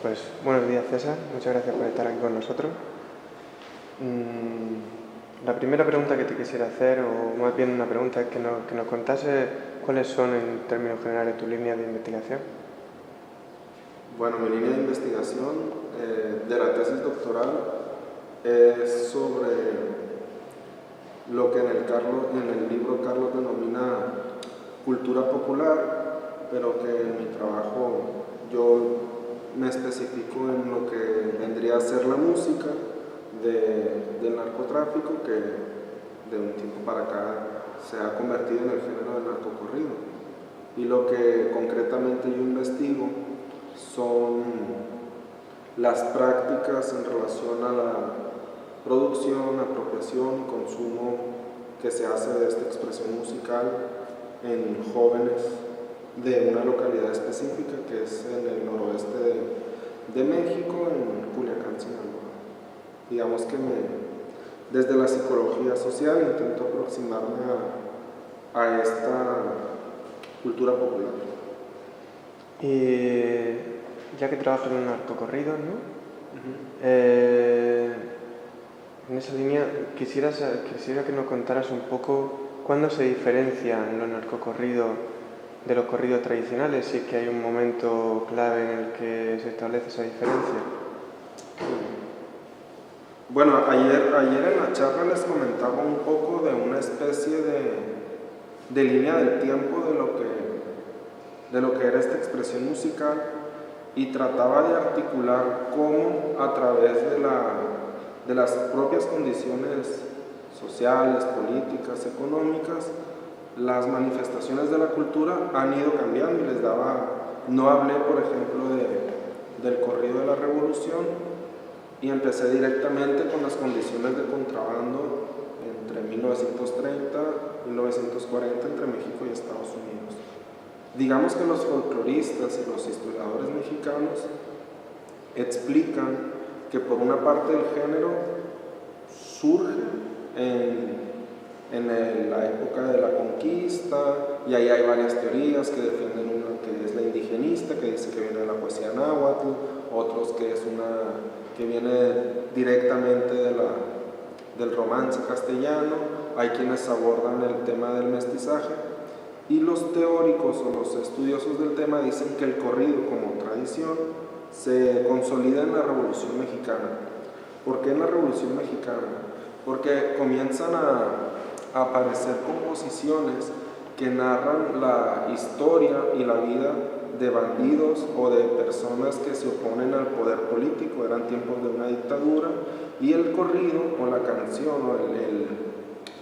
Pues buenos días, César. Muchas gracias por estar aquí con nosotros. La primera pregunta que te quisiera hacer, o más bien una pregunta, es que nos contase cuáles son en términos generales tus líneas de investigación. Bueno, mi línea de investigación de la tesis doctoral es sobre lo que en el libro Carlos denomina cultura popular, pero que en mi trabajo yo me especifico en lo que vendría a ser la música del narcotráfico, que de un tiempo para acá se ha convertido en el género del narcocorrido. Y lo que concretamente yo investigo son las prácticas en relación a la producción, apropiación y consumo que se hace de esta expresión musical en jóvenes de una localidad específica que es en el noroeste de México, en Culiacán, Sinaloa. Digamos que desde la psicología social intento aproximarme a esta cultura popular. Y ya que trabajas en narcocorridos, ¿no? En esa línea quisiera que nos contaras un poco cuándo se diferencian los narcocorridos de los corridos tradicionales, si es que hay un momento clave en el que se establece esa diferencia. Bueno, ayer en la charla les comentaba un poco de una especie de línea del tiempo de lo que era esta expresión musical, y trataba de articular cómo a través de las propias condiciones sociales, políticas, económicas, las manifestaciones de la cultura han ido cambiando, y no hablé por ejemplo del corrido de la revolución, y empecé directamente con las condiciones de contrabando entre 1930 y 1940 entre México y Estados Unidos. Digamos que los folcloristas y los historiadores mexicanos explican que por una parte el género surge en la época de la conquista, y ahí hay varias teorías que defienden una que es la indigenista, que dice que viene de la poesía náhuatl, otros que es una que viene directamente del romance castellano, hay quienes abordan el tema del mestizaje, y los teóricos o los estudiosos del tema dicen que el corrido como tradición se consolida en la Revolución Mexicana. ¿Por qué en la Revolución Mexicana? Porque comienzan a aparecer composiciones que narran la historia y la vida de bandidos o de personas que se oponen al poder político. Eran tiempos de una dictadura, y el corrido o la canción o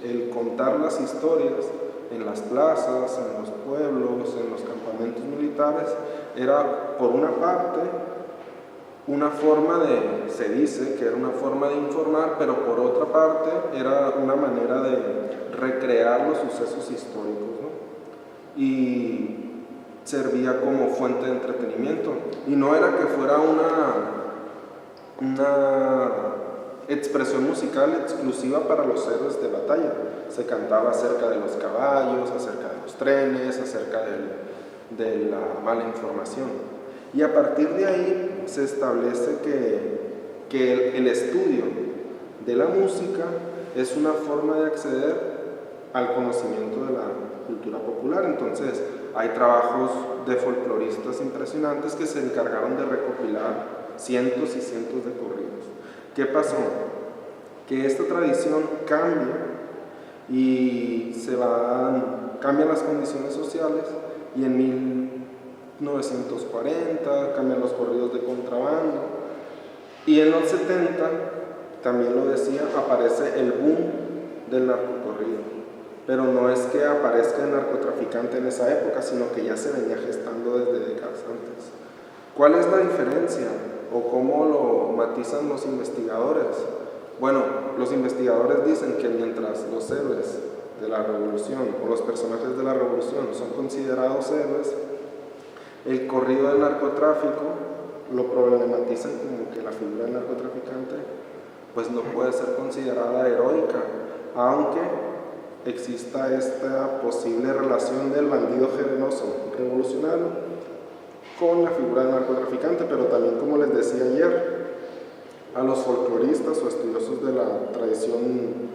el contar las historias en las plazas, en los pueblos, en los campamentos militares, era por una parte una forma se dice que era una forma de informar, pero por otra parte era una manera de recrear los sucesos históricos, ¿no? Y servía como fuente de entretenimiento, y no era que fuera una expresión musical exclusiva para los héroes de batalla. Se cantaba acerca de los caballos, acerca de los trenes, acerca de la mala información. Y a partir de ahí se establece que el estudio de la música es una forma de acceder al conocimiento de la cultura popular. Entonces hay trabajos de folcloristas impresionantes que se encargaron de recopilar cientos y cientos de corridos. ¿Qué pasó? Que esta tradición cambia y cambian las condiciones sociales, y en 1940 cambian los corridos de contrabando, y en los 70, también lo decía, aparece el boom del narcocorrido. Pero no es que aparezca el narcotraficante en esa época, sino que ya se venía gestando desde décadas antes. ¿Cuál es la diferencia o cómo lo matizan los investigadores? Bueno, los investigadores dicen que mientras los héroes de la revolución o los personajes de la revolución son considerados héroes, el corrido del narcotráfico lo problematizan como que la figura del narcotraficante pues no puede ser considerada heroica, aunque exista esta posible relación del bandido generoso revolucionario con la figura del narcotraficante, pero también, como les decía ayer, a los folcloristas o estudiosos de la tradición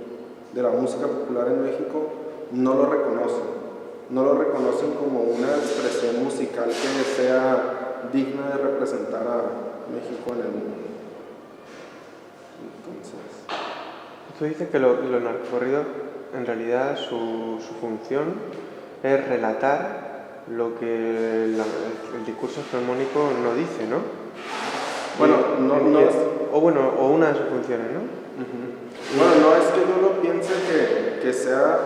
de la música popular en México no lo reconocen como una expresión musical que sea digna de representar a México en el mundo. Entonces, tú dices que los narcocorridos, en realidad su función es relatar lo que el discurso hegemónico no dice, ¿no? Bueno, no es... O una de sus funciones, ¿no? Bueno, no es que yo lo piense que sea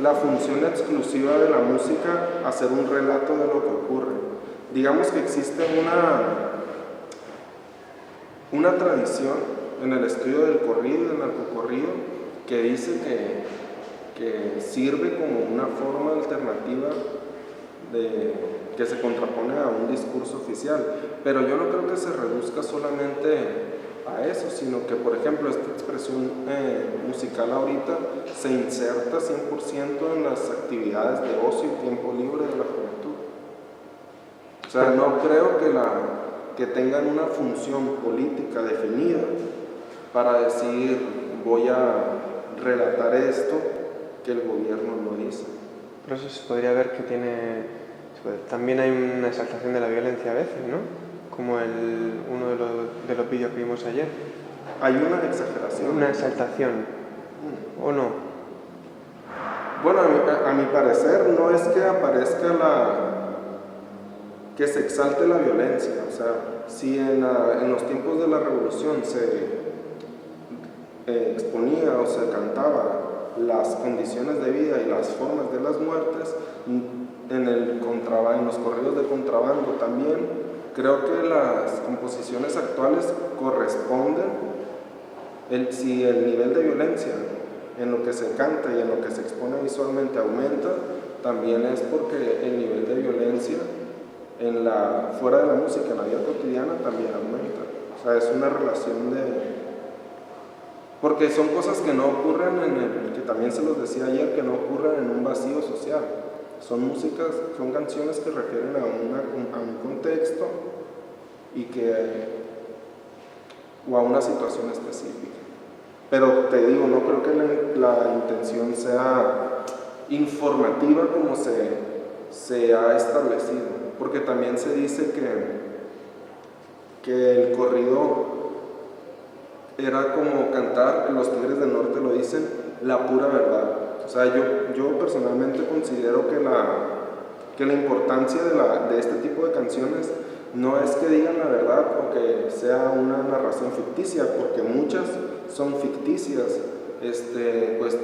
la función exclusiva de la música hacer un relato de lo que ocurre. Digamos que existe una tradición en el estudio del corrido y del narcocorrido que dice que sirve como una forma alternativa que se contrapone a un discurso oficial, pero yo no creo que se reduzca solamente a eso, sino que, por ejemplo, esta expresión musical ahorita se inserta 100% en las actividades de ocio y tiempo libre de la juventud. O sea, no creo que tengan una función política definida para decir voy a relatar esto que el gobierno no dice. Por eso se podría ver que también hay una exaltación de la violencia a veces, ¿no? Como uno de los vídeos que vimos ayer. Hay una exageración. Una exaltación. ¿O no? Bueno, a mi parecer no es que aparezca que se exalte la violencia. O sea, si en los tiempos de la revolución se exponía o se cantaba las condiciones de vida y las formas de las muertes, en los corridos de contrabando también, creo que las composiciones actuales corresponden, si el nivel de violencia en lo que se canta y en lo que se expone visualmente aumenta, también es porque el nivel de violencia fuera de la música, en la vida cotidiana, también aumenta. O sea, es una relación porque son cosas que no ocurren que también se los decía ayer, que no ocurren en un vacío social. Son canciones que refieren a un contexto o a una situación específica. Pero te digo, no creo que la intención sea informativa como se ha establecido, porque también se dice que el corrido era como cantar, los Tigres del Norte lo dicen, la pura verdad. O sea, yo personalmente considero que la importancia de este tipo de canciones no es que digan la verdad o que sea una narración ficticia, porque muchas son ficticias, pues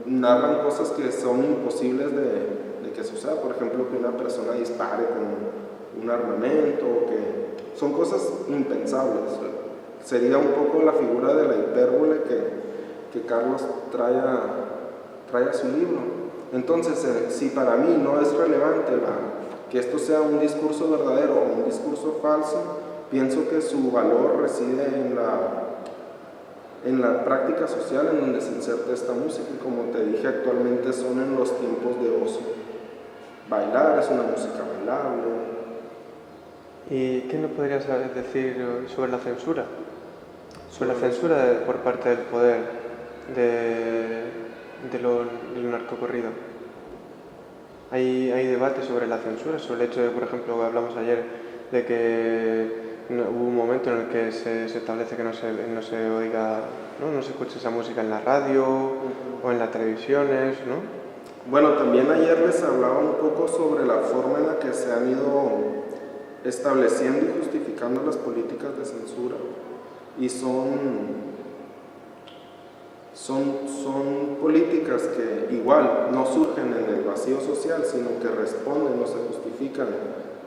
narran cosas que son imposibles de que suceda. Por ejemplo, que una persona dispare con un armamento, que son cosas impensables. Sería un poco la figura de la hipérbole que Carlos trae a su libro. Entonces, si para mí no es relevante que esto sea un discurso verdadero o un discurso falso, pienso que su valor reside en la práctica social en donde se inserta esta música. Y como te dije, actualmente son en los tiempos de ocio. Bailar es una música bailable. ¿Y qué nos podrías decir sobre la censura? Sobre la censura por parte del poder del narcocorrido. Hay debate sobre la censura, sobre el hecho de, por ejemplo, que hablamos ayer, de que hubo un momento en el que se establece que no se oiga, no se escuche esa música en la radio o en las televisiones, ¿no? Bueno, también ayer les hablaba un poco sobre la forma en la que se han ido estableciendo y justificando las políticas de censura. Y son políticas que igual no surgen en el vacío social, sino que responden o se justifican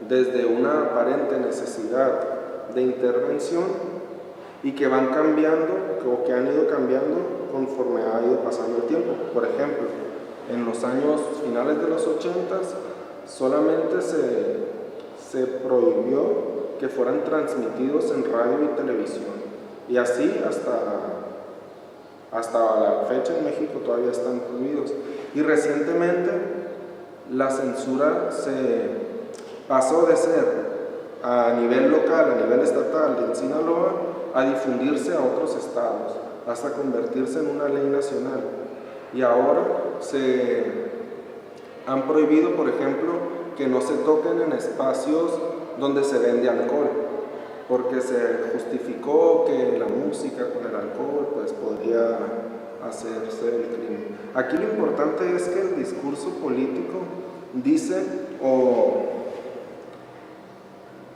desde una aparente necesidad de intervención y que van cambiando o que han ido cambiando conforme ha ido pasando el tiempo. Por ejemplo, en los años finales de los 80s solamente se prohibió que fueran transmitidos en radio y televisión, y así hasta la fecha en México todavía están prohibidos. Y recientemente la censura se pasó de ser a nivel local, a nivel estatal en Sinaloa, a difundirse a otros estados, hasta convertirse en una ley nacional. Y ahora se han prohibido, por ejemplo, que no se toquen en espacios donde se vende alcohol, porque se justificó que la música con el alcohol pues podría hacerse el crimen. Aquí lo importante es que el discurso político dice o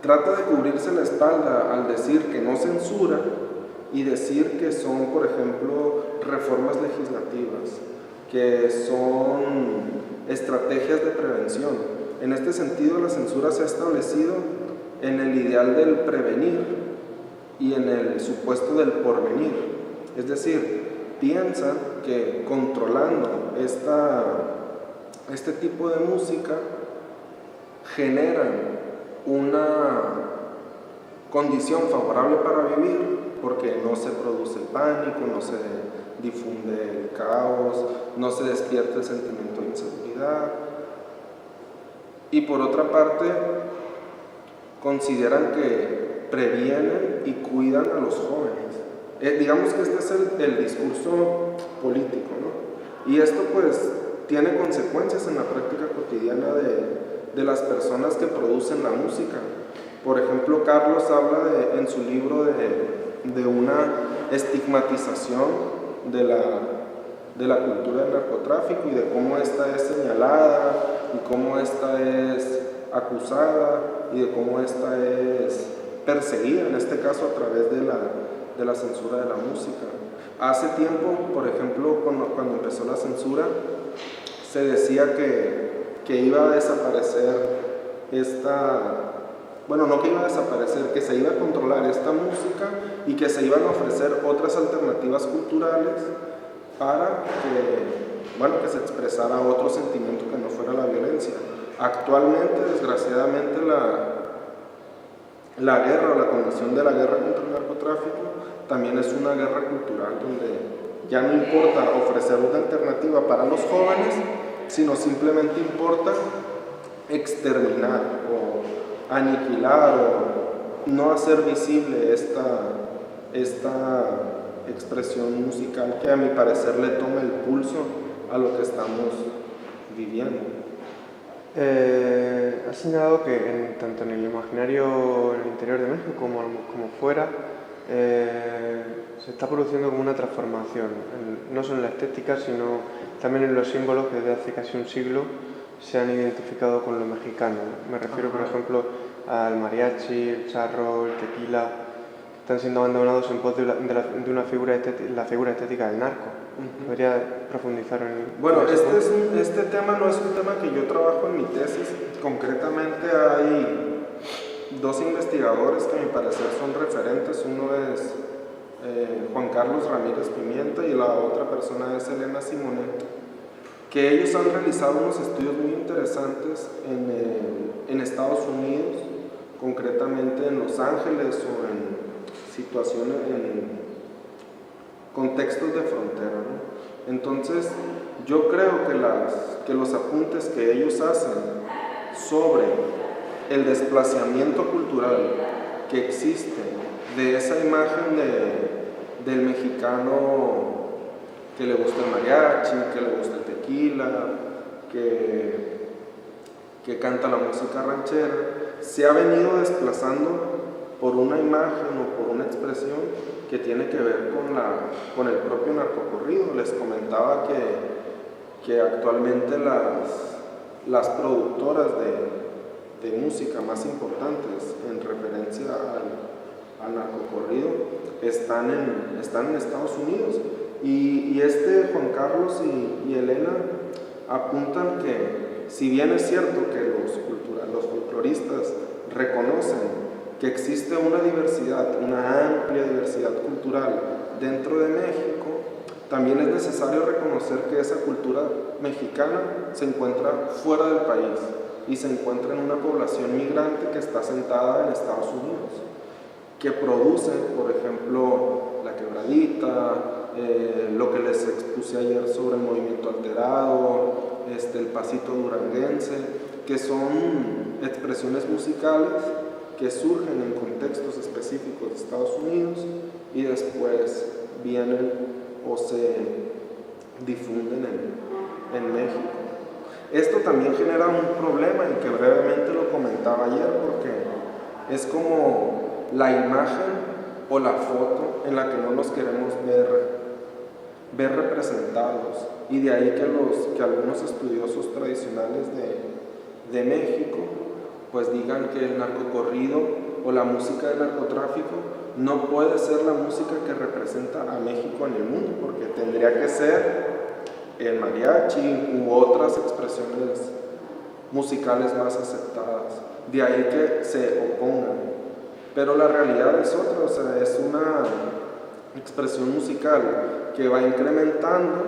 trata de cubrirse la espalda al decir que no censura y decir que son, por ejemplo, reformas legislativas, que son estrategias de prevención. En este sentido, la censura se ha establecido en el ideal del prevenir y en el supuesto del porvenir. Es decir, piensan que controlando este tipo de música generan una condición favorable para vivir, porque no se produce pánico, no se difunde el caos, no se despierta el sentimiento de inseguridad. Y por otra parte, consideran que previenen y cuidan a los jóvenes. Digamos que este es el discurso político, ¿no? Y esto pues tiene consecuencias en la práctica cotidiana de las personas que producen la música. Por ejemplo, Carlos habla en su libro de una estigmatización de la cultura del narcotráfico y de cómo esta es señalada y cómo esta es acusada y de cómo esta es perseguida, en este caso a través de la censura de la música. Hace tiempo, por ejemplo, cuando empezó la censura, se decía que iba a desaparecer no que iba a desaparecer, que se iba a controlar esta música y que se iban a ofrecer otras alternativas culturales para que se expresara otro sentimiento que no fuera la violencia. Actualmente, desgraciadamente, la guerra o la condición de la guerra contra el narcotráfico también es una guerra cultural donde ya no importa ofrecer una alternativa para los jóvenes, sino simplemente importa exterminar o aniquilar o no hacer visible esta expresión musical que a mi parecer le toma el pulso a lo que estamos viviendo. Has señalado que tanto en el imaginario en el interior de México como fuera se está produciendo como una transformación, no solo en la estética, sino también en los símbolos que desde hace casi un siglo se han identificado con lo mexicano. Me refiero, por ejemplo, al mariachi, el charro, el tequila, que están siendo abandonados en pos de una figura la figura estética del narco. ¿Podría profundizar en Bueno, este tema no es un tema que yo trabajo en mi tesis. Concretamente hay dos investigadores que a mi parecer son referentes. Uno es Juan Carlos Ramírez Pimienta y la otra persona es Elena Simonet, que ellos han realizado unos estudios muy interesantes en Estados Unidos, concretamente en Los Ángeles o en situaciones, en contextos de frontera, ¿no? Entonces, yo creo que los apuntes que ellos hacen sobre el desplazamiento cultural que existe de esa imagen del mexicano que le gusta el mariachi, que le gusta el tequila, que canta la música ranchera, se ha venido desplazando por una imagen o por una expresión que tiene que ver con el propio narcocorrido. Les comentaba que actualmente las productoras de música más importantes en referencia al narcocorrido están en Estados Unidos. Y Juan Carlos y Elena apuntan que, si bien es cierto que los folcloristas reconocen que existe una amplia diversidad cultural dentro de México, también es necesario reconocer que esa cultura mexicana se encuentra fuera del país y se encuentra en una población migrante que está asentada en Estados Unidos, que produce, por ejemplo, la quebradita, lo que les expuse ayer sobre el movimiento alterado, el pasito duranguense, que son expresiones musicales que surgen en contextos específicos de Estados Unidos y después vienen o se difunden en México. Esto también genera un problema y que brevemente lo comentaba ayer, porque es como la imagen o la foto en la que no nos queremos ver representados, y de ahí que algunos estudiosos tradicionales de México pues digan que el narcocorrido o la música del narcotráfico no puede ser la música que representa a México en el mundo, porque tendría que ser el mariachi u otras expresiones musicales más aceptadas. De ahí que se opongan. Pero la realidad es otra, o sea, es una expresión musical que va incrementando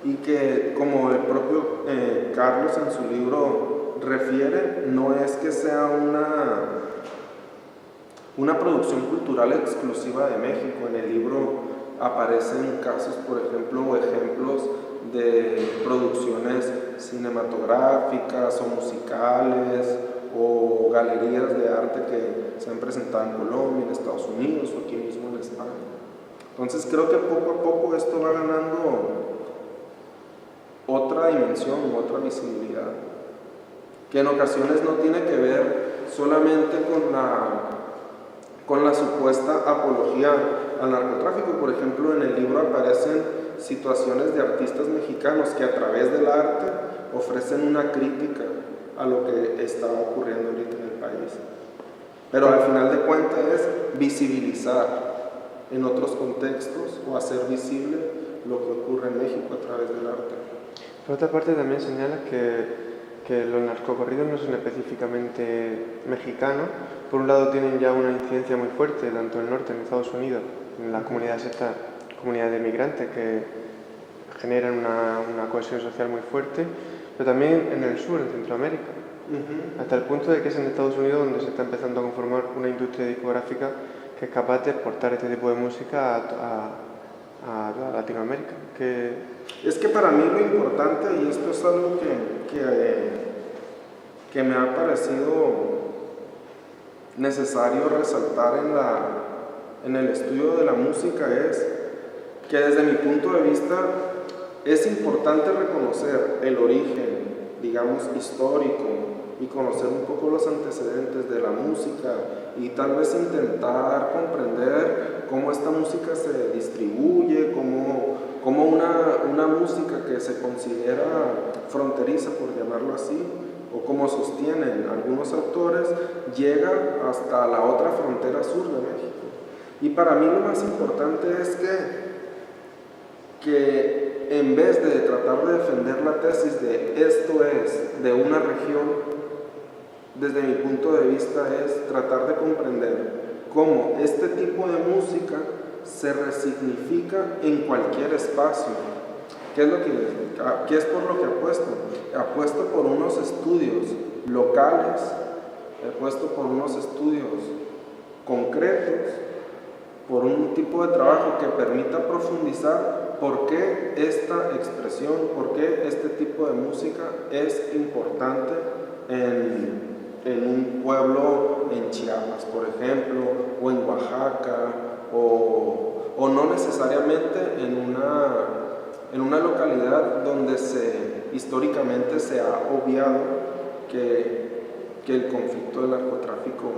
y que, como el propio Carlos en su libro refiere, no es que sea una producción cultural exclusiva de México. En el libro aparecen casos, por ejemplo, o ejemplos de producciones cinematográficas o musicales o galerías de arte que se han presentado en Colombia, en Estados Unidos o aquí mismo en España. Entonces creo que poco a poco esto va ganando otra dimensión, otra visibilidad, que en ocasiones no tiene que ver solamente con la supuesta apología al narcotráfico. Por ejemplo, en el libro aparecen situaciones de artistas mexicanos que a través del arte ofrecen una crítica a lo que está ocurriendo ahorita en el país. Pero al final de cuentas es visibilizar en otros contextos o hacer visible lo que ocurre en México a través del arte. Por otra parte, también señalas que los narcocorridos no son específicamente mexicanos. Por un lado tienen ya una incidencia muy fuerte, tanto en el norte, en Estados Unidos, en las comunidades estas, comunidades de migrantes que generan una cohesión social muy fuerte, pero también en el sur, en Centroamérica, hasta el punto de que es en Estados Unidos donde se está empezando a conformar una industria discográfica que es capaz de exportar este tipo de música a Latinoamérica. Es que para mí lo importante, y esto es algo que me ha parecido necesario resaltar en el estudio de la música, es que desde mi punto de vista es importante reconocer el origen, digamos, histórico, y conocer un poco los antecedentes de la música y tal vez intentar comprender cómo esta música se distribuye, cómo una música que se considera fronteriza, por llamarlo así, o como sostienen algunos autores, llega hasta la otra frontera sur de México. Y para mí lo más importante es que en vez de tratar de defender la tesis de esto es de una región, desde mi punto de vista es tratar de comprender cómo este tipo de música se resignifica en cualquier espacio. ¿Qué es por lo que apuesto? Apuesto por unos estudios locales, apuesto por unos estudios concretos, por un tipo de trabajo que permita profundizar por qué esta expresión, por qué este tipo de música es importante en un pueblo en Chiapas, por ejemplo, o en Oaxaca, o no necesariamente en una localidad donde históricamente se ha obviado que el conflicto del narcotráfico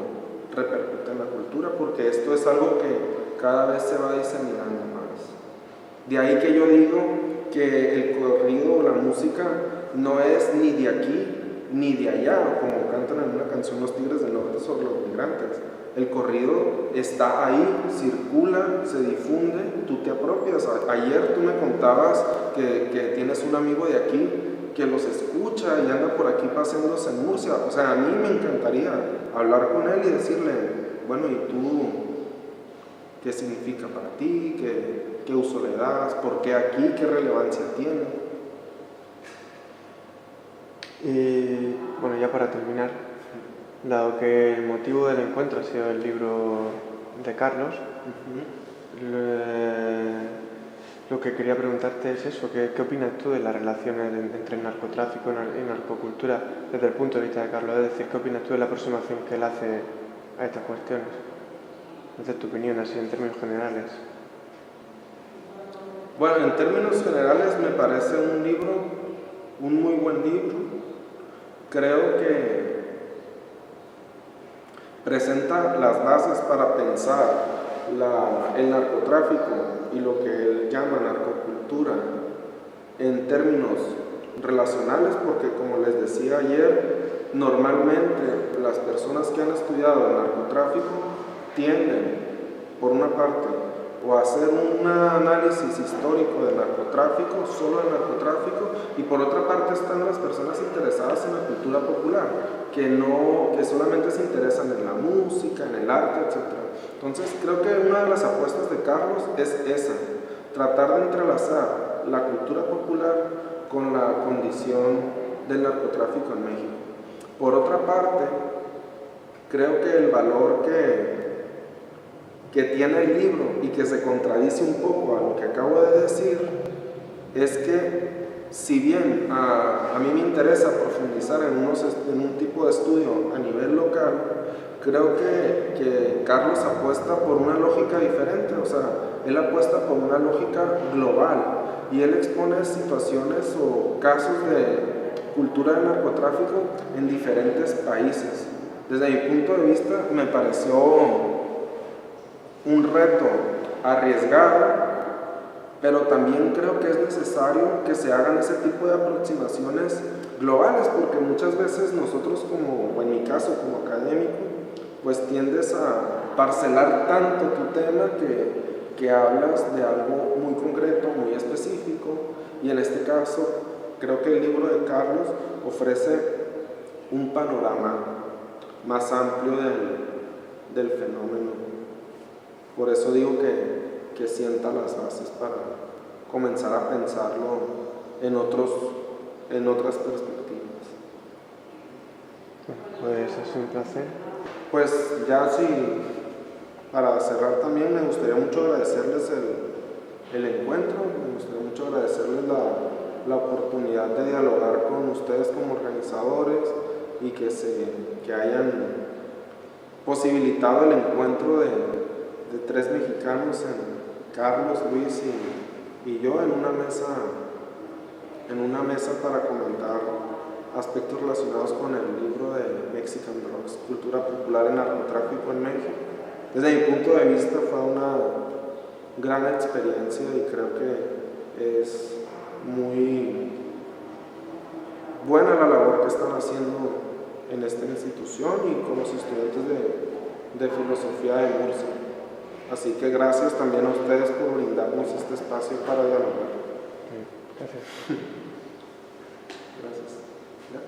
repercute en la cultura, porque esto es algo que cada vez se va diseminando más. De ahí que yo digo que el corrido o la música no es ni de aquí ni de allá, como cantan en una canción Los Tigres del Norte sobre los migrantes. El corrido está ahí, circula, se difunde, tú te apropias. Ayer tú me contabas que tienes un amigo de aquí que los escucha y anda por aquí paseándose en Murcia. O sea, a mí me encantaría hablar con él y decirle, bueno, ¿y tú qué significa para ti? ¿Qué uso le das? ¿Por qué aquí? ¿Qué relevancia tiene? Y bueno, ya para terminar, dado que el motivo del encuentro ha sido el libro de Carlos, lo que quería preguntarte es eso, ¿qué opinas tú de las relaciones entre el narcotráfico y narcocultura desde el punto de vista de Carlos? Es decir, ¿qué opinas tú de la aproximación que él hace a estas cuestiones? Desde tu opinión, así en términos generales. Bueno, en términos generales me parece un libro, un muy buen libro. Creo que presenta las bases para pensar el narcotráfico y lo que él llama narcocultura en términos relacionales, porque como les decía ayer, normalmente las personas que han estudiado el narcotráfico tienden, por una parte, o a hacer un análisis histórico del narcotráfico, solo del narcotráfico, y por otra parte están las personas interesadas en la cultura popular, que solamente se interesan en la música, en el arte, etc. Entonces creo que una de las apuestas de Carlos es esa, tratar de entrelazar la cultura popular con la condición del narcotráfico en México. Por otra parte, creo que el valor que tiene el libro y que se contradice un poco a lo que acabo de decir es que si bien a mí me interesa profundizar en un tipo de estudio a nivel local, creo que Carlos apuesta por una lógica diferente, o sea, él apuesta por una lógica global y él expone situaciones o casos de cultura del narcotráfico en diferentes países. Desde mi punto de vista me pareció un reto arriesgado, pero también creo que es necesario que se hagan ese tipo de aproximaciones globales, porque muchas veces nosotros, como en mi caso como académico, pues tiendes a parcelar tanto tu tema que hablas de algo muy concreto, muy específico, y en este caso creo que el libro de Carlos ofrece un panorama más amplio del fenómeno. Por eso digo que sienta las bases para comenzar a pensarlo en otras perspectivas. Pues es un placer. Pues ya sí, para cerrar también me gustaría mucho agradecerles el encuentro, me gustaría mucho agradecerles la oportunidad de dialogar con ustedes como organizadores y que hayan posibilitado el encuentro de tres mexicanos, Carlos, Luis y yo, en una mesa para comentar aspectos relacionados con el libro de Mexican Drugs, Cultura Popular en Narcotráfico en México. Desde mi punto de vista fue una gran experiencia y creo que es muy buena la labor que están haciendo en esta institución y con los estudiantes de filosofía de Murcia. Así que gracias también a ustedes por brindarnos este espacio para dialogar. Gracias. Gracias. ¿Ya?